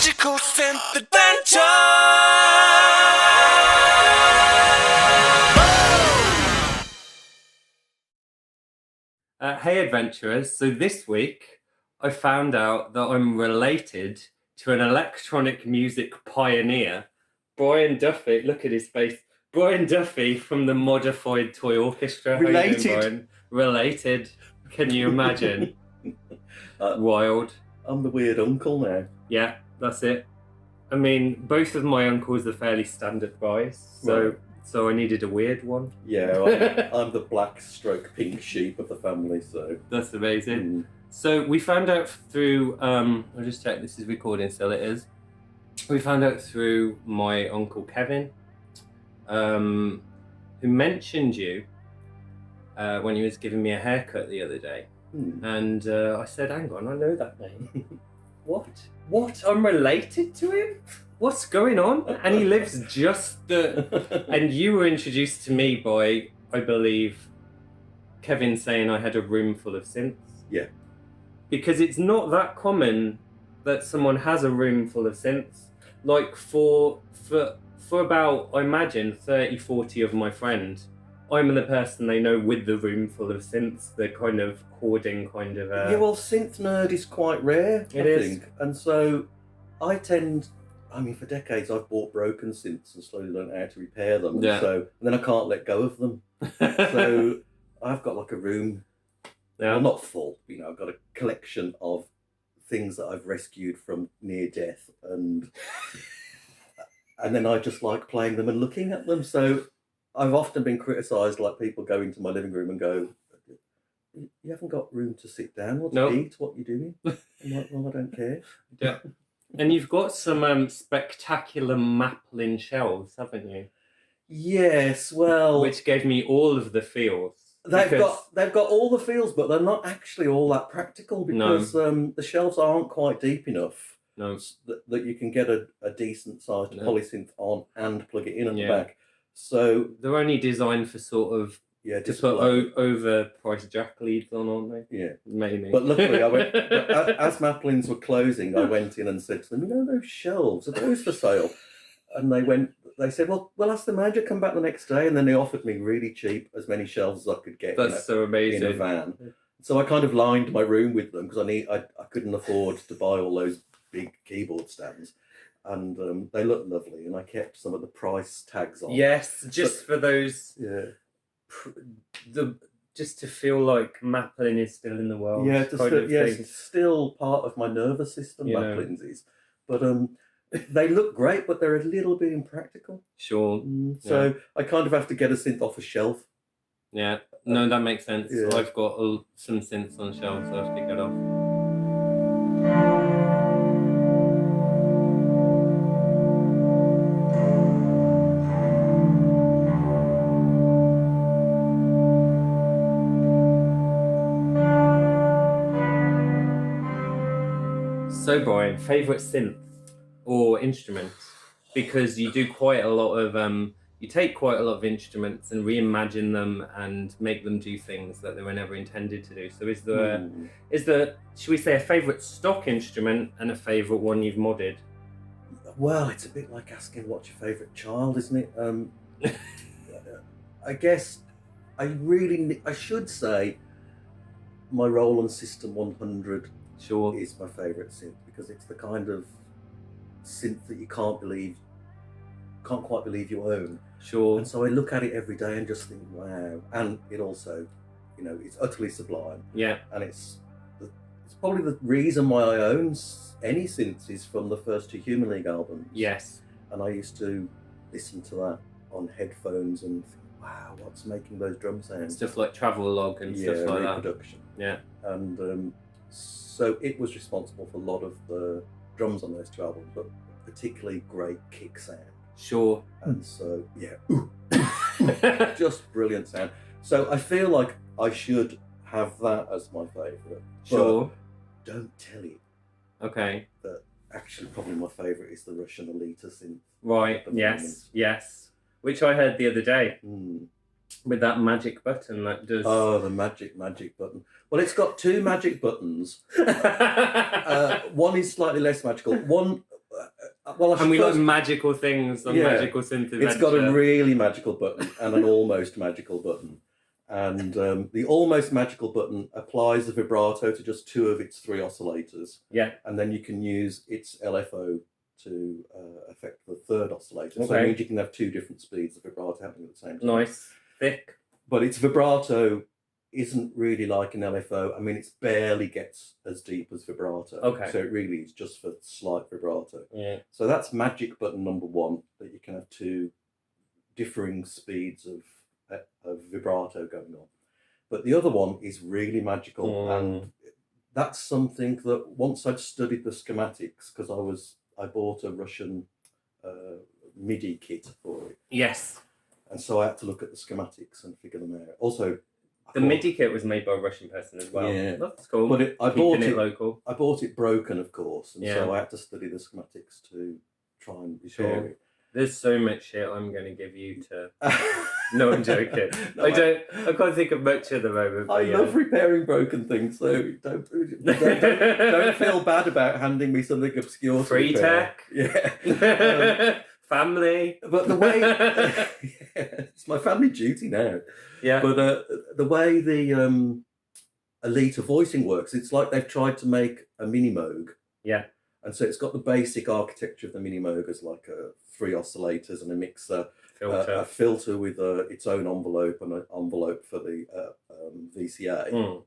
Magical synth adventure! Hey adventurers, so this week I found out that I'm related to an electronic music pioneer, Brian Duffy. Look at his face. Brian Duffy from the Modified Toy Orchestra. Related? How you doing, Brian? Related. Can you imagine? Wild. I'm the weird uncle now. Yeah, that's it. I mean, both of my uncles are fairly standard guys, so... Right. So I needed a weird one. Yeah, I'm the black stroke pink sheep of the family, so... That's amazing. So we found out through, I'll just check this is recording, still it is. We found out through my uncle Kevin, who mentioned you when he was giving me a haircut the other day. And I said, hang on, I know that name. What? I'm related to him? What's going on? And he lives just and you were introduced to me by, I believe, Kevin saying I had a room full of synths. Yeah. Because it's not that common that someone has a room full of synths. Like for about, I imagine, 30, 40 of my friends, I'm the person they know with the room full of synths, the kind of hoarding kind of... Yeah, well, synth nerd is quite rare, I think. And so I tend... I mean, for decades I've bought broken synths and slowly learned how to repair them. Yeah. And then I can't let go of them. So I've got like a room, well, not full, I've got a collection of things that I've rescued from near death, and then I just like playing them and looking at them. So I've often been criticised, like people go into my living room and go, you haven't got room to sit down or to eat, what are you doing? I'm like, well, I don't care. Yeah. And you've got some spectacular Maplin shelves, haven't you? Yes, well... Which gave me all of the feels. They've got all the feels, but they're not actually all that practical because the shelves aren't quite deep enough that you can get a decent sized polysynth on and plug it in at the back. So they're only designed for sort of to put overpriced jack leads on, aren't they? Yeah, maybe. But luckily, I went as Maplins were closing. I went in and said to them, those shelves are those for sale? And they said, well, we'll ask the manager, come back the next day. And then they offered me really cheap as many shelves as I could get. That's so amazing. In a van. So I kind of lined my room with them because I couldn't afford to buy all those big keyboard stands. And they looked lovely, and I kept some of the price tags on. Yes, just for those. Yeah. Just to feel like Maplin is still in the world. Yeah, it's still part of my nervous system. Maplins is, but they look great, but they're a little bit impractical. Sure. So I kind of have to get a synth off a shelf. Yeah, no, that makes sense. Yeah. I've got some synths on shelves, so I have to get off. So Brian, favourite synth or instrument? Because you do quite a lot of you take quite a lot of instruments and reimagine them and make them do things that they were never intended to do. So is there should we say a favourite stock instrument and a favourite one you've modded? Well, it's a bit like asking what's your favourite child, isn't it? I guess I should say my Roland System 100 is my favourite synth because it's the kind of synth that you can't quite believe you own. Sure. And so I look at it every day and just think, wow. And it also, it's utterly sublime. Yeah. And it's probably the reason why I own any synths is from the first two Human League albums. Yes. And I used to listen to that on headphones and think, wow, what's making those drum sounds? Stuff like Travelogue and stuff like that. Reproduction. Yeah. And so it was responsible for a lot of the drums on those two albums, but particularly great kick sound. Sure. And so, just brilliant sound. So I feel like I should have that as my favourite. Sure. But don't tell it. Okay. That actually probably my favourite is the Russian Elitism. Right, yes. Which I heard the other day. With that magic button that does... Oh, the magic button. Well, it's got two magic buttons. One is slightly less magical. One Well, and we like magical things on magical synth adventure. It's got a really magical button and an almost magical button. And the almost magical button applies the vibrato to just 2 of its 3 oscillators. Yeah. And then you can use its LFO to affect the 3rd oscillator. Okay. So it means you can have 2 different speeds of vibrato happening at the same time. Nice. Thick. But its vibrato isn't really like an LFO. I mean, it barely gets as deep as vibrato. Okay. So it really is just for slight vibrato. Yeah. So that's magic button number 1, that you can have 2 differing speeds of vibrato going on. But the other one is really magical, and that's something that once I'd studied the schematics, because I bought a Russian MIDI kit for it. Yes. And so I had to look at the schematics and figure them out. Also, the MIDI kit was made by a Russian person as well. Yeah, that's cool. But I bought it local. I bought it broken, of course, and so I had to study the schematics to try and repair it. There's so much shit I'm going to give you to. No, I'm joking. No, I can't think of much at the moment. I love repairing broken things, so don't feel bad about handing me something obscure. Free to repair. tech. Yeah. Family. But the way it's my family duty now. Yeah. But the way the Elita voicing works, it's like they've tried to make a mini Moog. Yeah. And so it's got the basic architecture of the mini Moog as like 3 oscillators and a mixer, a filter with its own envelope and an envelope for the VCA.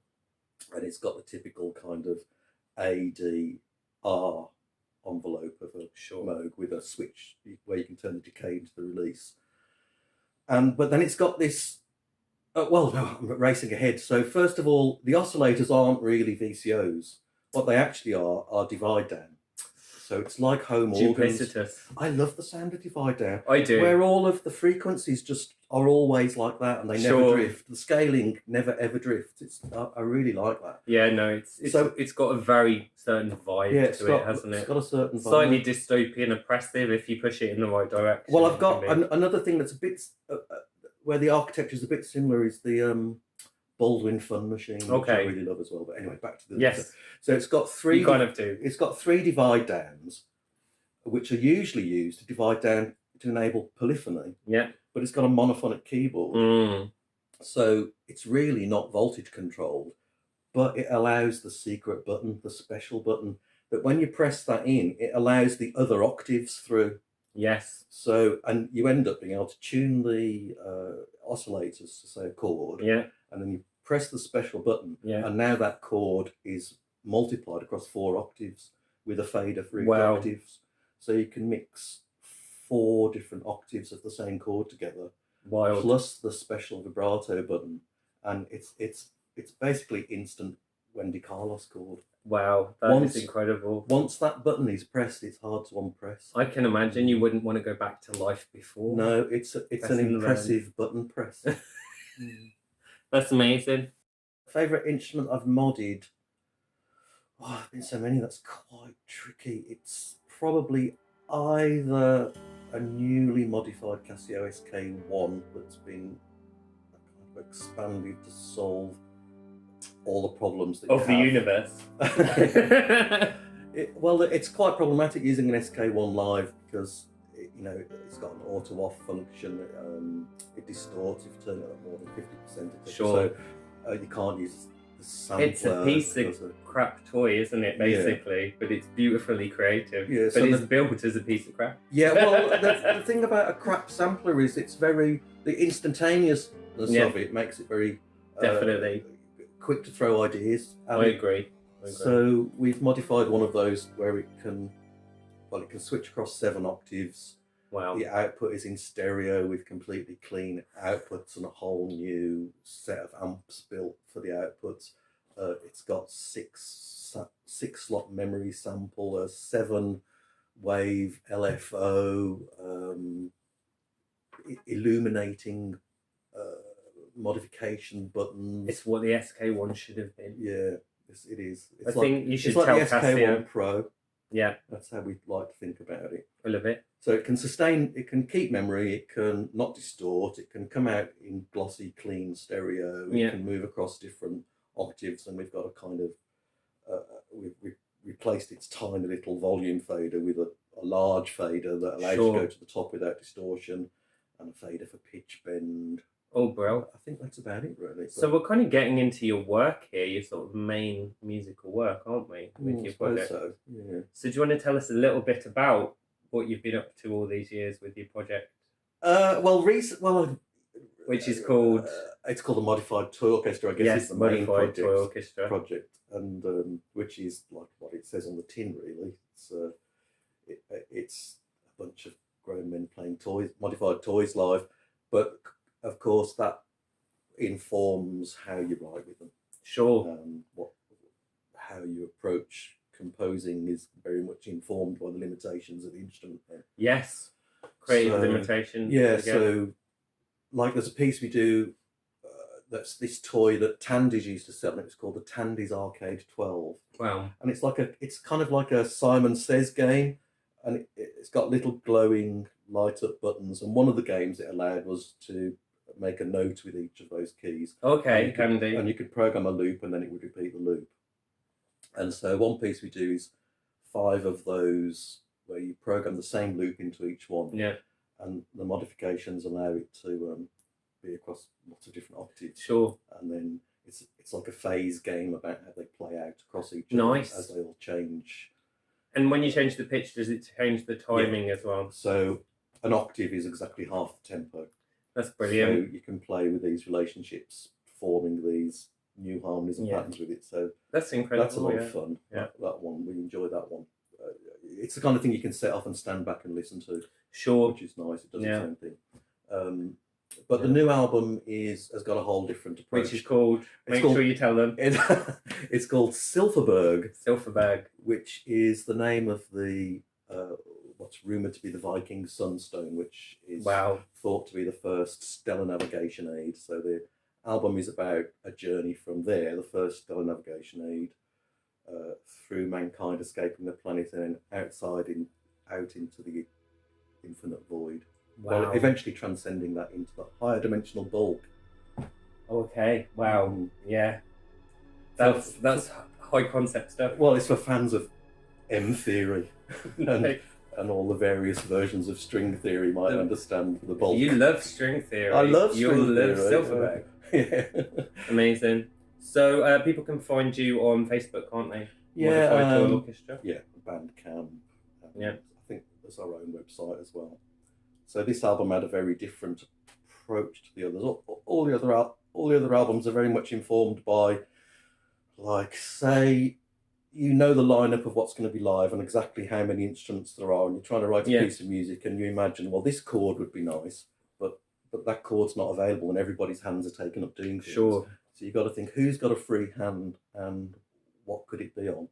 And it's got the typical kind of ADR envelope of a Moog with a switch where you can turn the decay into the release. But then it's got this. I'm racing ahead. So first of all, the oscillators aren't really VCOs. What they actually are divide down. So it's like home organs. I love the sound of divide down. I do. Where all of the frequencies just are always like that, and they never drift. The scaling never ever drifts. I really like that. Yeah, no, it's got a very certain vibe to it, hasn't it? It's got a certain vibe. Slightly dystopian, oppressive if you push it in the right direction. Well, I've got another thing that's a bit where the architecture is a bit similar is the Baldwin Fun Machine, which I really love as well. But anyway, back to the yes. So it's got 3. You kind of do. It's got 3 divide downs, which are usually used to divide down to enable polyphony. Yeah. But it's got a monophonic keyboard, so it's really not voltage controlled. But it allows the secret button, the special button, that when you press that in, it allows the other octaves through. Yes. So, and you end up being able to tune the oscillators to say a chord. Yeah. And then you press the special button. Yeah. And now that chord is multiplied across 4 octaves with a fader for each octaves. So you can mix 4 different octaves of the same chord together. Wild. Plus the special vibrato button. And it's basically instant Wendy Carlos chord. Wow, that is incredible. Once that button is pressed, it's hard to unpress. I can imagine you wouldn't want to go back to life before. No, it's an impressive button press. That's amazing. Favourite instrument I've modded? Oh, I've been so many, that's quite tricky. It's probably either a newly modified Casio SK1 that's been expanded to solve all the problems that of the universe. It's quite problematic using an SK1 live because it's got an auto off function. It distorts if you turn it up more than 50%. Sure. So you can't use the sampler. It's a piece of crap toy, isn't it? Basically, yeah. But it's beautifully creative. Yeah, but it's built as a piece of crap. Yeah. Well, the thing about a crap sampler is the instantaneousness of it makes it very definitely quick to throw ideas. I agree. So we've modified one of those where it can switch across 7 octaves. Wow. The output is in stereo with completely clean outputs and a whole new set of amps built for the outputs. It's got 6 slot memory sample, a 7 wave LFO, illuminating modification buttons. It's what the SK1 should have been. Yeah, it is. I think you should tell the SK1 Casio. Pro. Yeah, that's how we like to think about it. I love it. So it can sustain, it can keep memory, it can not distort, it can come out in glossy, clean stereo, it can move across different octaves, and we've got a kind of, we've replaced its tiny little volume fader with a a large fader that allows you to go to the top without distortion, and a fader for pitch bend. Oh, bro. I think that's about it, really. So we're kind of getting into your work here, your sort of main musical work, aren't we, with your project? So, yeah. So do you want to tell us a little bit about what you've been up to all these years with your project? Which is called? It's called the Modified Toy Orchestra, I guess. Yes, it's the Modified Toy Orchestra project, and which is like what it says on the tin, really. It's a bunch of grown men playing toys, modified toys live, but of course that informs how you write with them. Sure. How you approach composing is very much informed by the limitations of the instrument. Yes. Creative limitations. Yeah. Again. So, like, there's a piece we do that's this toy that Tandy's used to sell, and it's called the Tandy's Arcade 12. Wow. And it's kind of like a Simon Says game, and it's got little glowing light up buttons. And one of the games it allowed was to make a note with each of those keys. Okay, handy. And you could program a loop, and then it would repeat the loop. And so one piece we do is 5 of those where you program the same loop into each one. Yeah. And the modifications allow it to be across lots of different octaves. Sure. And then it's like a phase game about how they play out across each nice. As they all change. And when you change the pitch, does it change the timing as well? So an octave is exactly half the tempo. That's brilliant. So you can play with these relationships, forming these new harmonies and patterns with it. So that's incredible. That's a lot of fun. Yeah. That one, we enjoy that one. It's the kind of thing you can set off and stand back and listen to. Sure. Which is nice. It does its own thing. But the new album has got a whole different approach. Which is called, sure you tell them. It's called Silverberg. Silverberg. Which is the name of the what's rumoured to be the Viking Sunstone, which is thought to be the first stellar navigation aid. So the album is about a journey from there, the first stellar navigation aid, through mankind escaping the planet and then out into the infinite void. Wow. Well, eventually transcending that into the higher dimensional bulk. Okay. Wow. Yeah. That's high concept stuff. Well, it's for fans of M theory and all the various versions of string theory might understand the bulk. You love string theory. I love string theory. You love Silverberg. Yeah. Amazing. So people can find you on Facebook, can't they? Yeah. Modified Toy Orchestra. Yeah. Bandcamp. Yeah. I think there's our own website as well. So this album had a very different approach to the others. All the other albums are very much informed by, like, say, you know the lineup of what's going to be live and exactly how many instruments there are, and you're trying to write a piece of music, and you imagine, well, this chord would be nice, but that chord's not available, and everybody's hands are taken up doing things. Sure. So you've got to think, who's got a free hand, and what could it be on?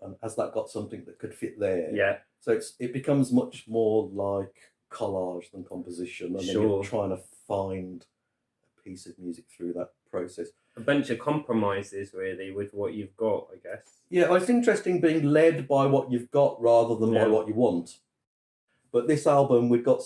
And has that got something that could fit there? Yeah. So it becomes much more like collage than composition, and then you're trying to find a piece of music through that process. A bunch of compromises, really, with what you've got, I guess. Yeah, well, it's interesting being led by what you've got rather than by what you want. But this album, we've got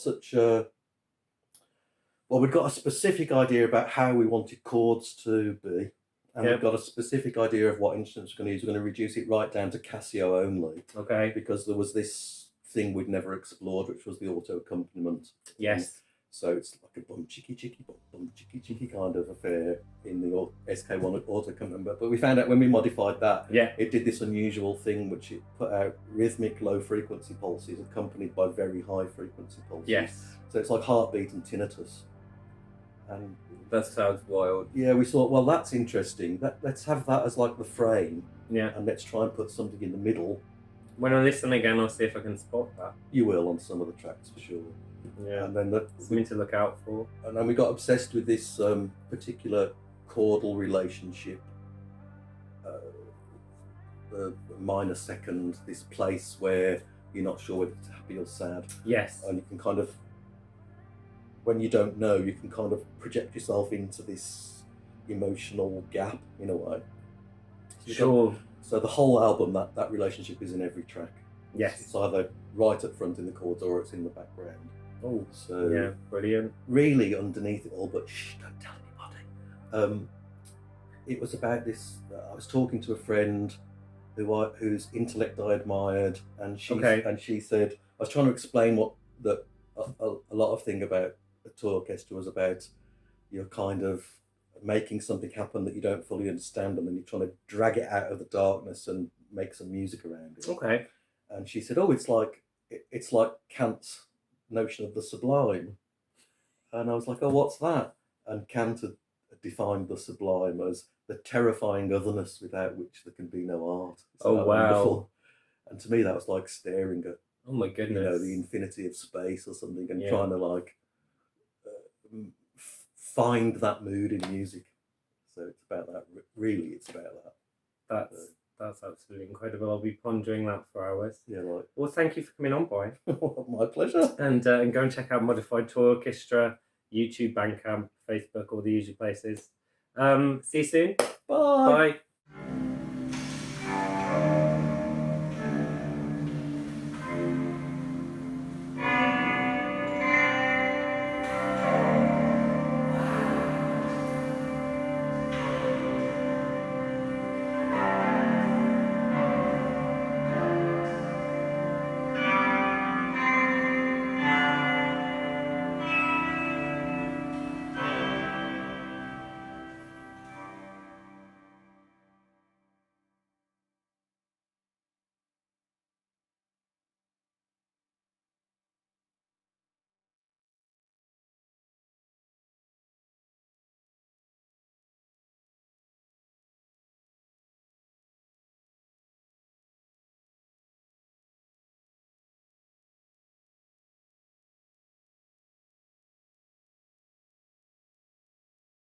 we've got a specific idea about how we wanted chords to be, and we've got a specific idea of what instruments we're going to use. We're going to reduce it right down to Casio only. Okay. Because there was this thing we'd never explored, which was the auto accompaniment. Yes. So it's like a bum chicky chicky bum chicky chicky kind of affair in the SK1 auto accompaniment. But we found out when we modified that, it did this unusual thing which it put out rhythmic low frequency pulses accompanied by very high frequency pulses. Yes. So it's like heartbeat and tinnitus. And that sounds wild. Yeah, we thought, well, that's interesting. Let's have that as like the frame. Yeah. And let's try and put something in the middle. When I listen again, I'll see if I can spot that. You will on some of the tracks for sure. Yeah. And then something to look out for. And then we got obsessed with this particular chordal relationship. The minor second, this place where you're not sure whether it's happy or sad. Yes. And you can kind of, when you don't know, you can kind of project yourself into this emotional gap in a way. So the whole album, that relationship is in every track. Yes. It's either right up front in the chords or it's in the background. Oh, so yeah, brilliant. Really underneath it all, but don't tell anybody. It was about this. I was talking to a friend whose intellect I admired, and she said I was trying to explain what a lot of thing about a toy orchestra was about. You're kind of making something happen that you don't fully understand, and then you're trying to drag it out of the darkness and make some music around it. Okay. And she said, "Oh, it's like Kant's notion of the sublime." And I was like, "Oh, what's that?" And Kant had defined the sublime as the terrifying otherness without which there can be no art. Oh, wow. Wonderful. And to me, that was like staring at, oh my goodness, the infinity of space or something, and trying to like find that mood in music. So it's about that. Really, it's about that. That's absolutely incredible. I'll be pondering that for hours. Yeah, right. Well, thank you for coming on, Brian. My pleasure. And go and check out Modified Toy Orchestra, YouTube, Bandcamp, Facebook, all the usual places. See you soon. Bye. Bye.